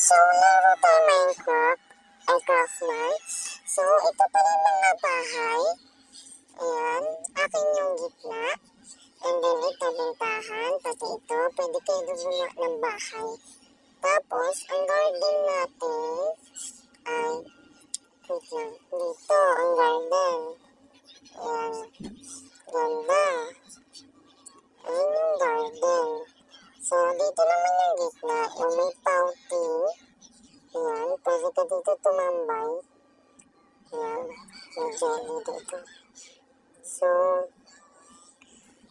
So, laro tayo Minecraft. Ay, Craftmart. So, ito pala yung mga bahay. Ayan. Akin yung gitna. And then, ito bentahan. Pati ito, pwede kayo gumawa ng bahay. Tapos, ang garden natin ay, wait lang, dito ang garden. Ayan. Ganda. Ayan yung garden. So, dito naman yung gitna, yung may fountain. Ayan, pwede ka dito tumambay. Ayan, may jelly dito. So,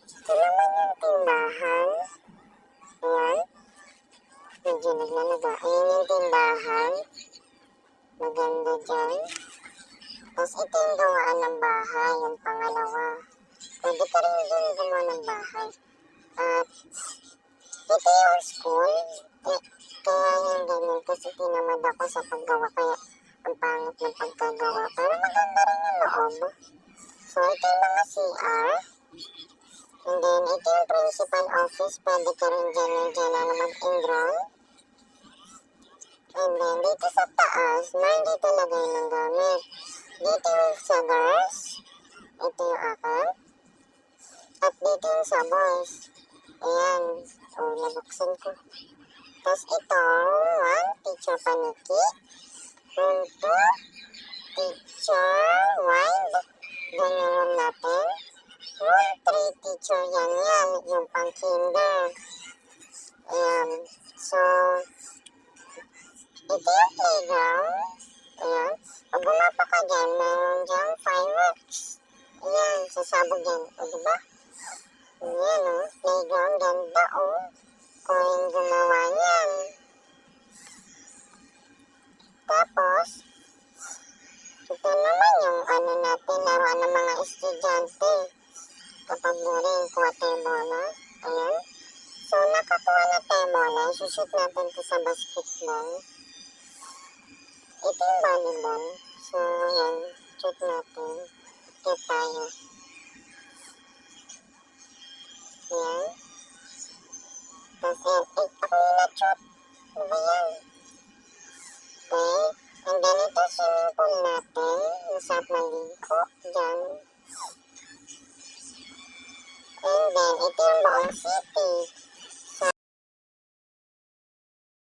ito naman yung tindahan. Ayan, medyo naglalaga. Ayan yung tindahan. Maganda dyan. Tapos ito yung gawaan ng bahay, yung pangalawa. Pwede ka rin dun gumawa ng bahay. At ito yung school. Kaya yung ganyan kasi tinamad ako sa paggawa. Kaya ang pangit ng pagkagawa. Pero maganda rin yung loob. So ito yung mga CR. And then ito yung principal office. Pwede ka rin dyan na mag-enroll. And then dito sa taas, may dito lagay ng gamit. Dito yung sa girls. Ito yung akin. At dito yung sa boys. Ayan. O, nabuksan ko. Tapos ito, room 1, teacher paniki. Room 2, teacher wide. Doon yung room natin. Room 3, teacher yan. Yung pang kinder. Ayan. So, ito yung playground. Ayan. Pag bumapa ka dyan, meron dyan fireworks. Ayan, sasabog yan. O, diba? Ayan, o. Playground, ganda, o. Kung yung gumawa niyan. Tapos, ito naman yung ano natin, laruan ng mga estudyante. Kapag boring, kuha tayo bola. Ayan. So, nakakuha na tayo bola. Isushoot natin ito sa basketball. Ito yung volleyball. So, ayan. Shoot natin. Shoot tayo. Ayan. Tapos, ayan. Ako yung na-shoot. Ano ba yan? Okay. And then, ito swimming pool natin. Masarap maligo. Diyan. And then, ito yung Baon City.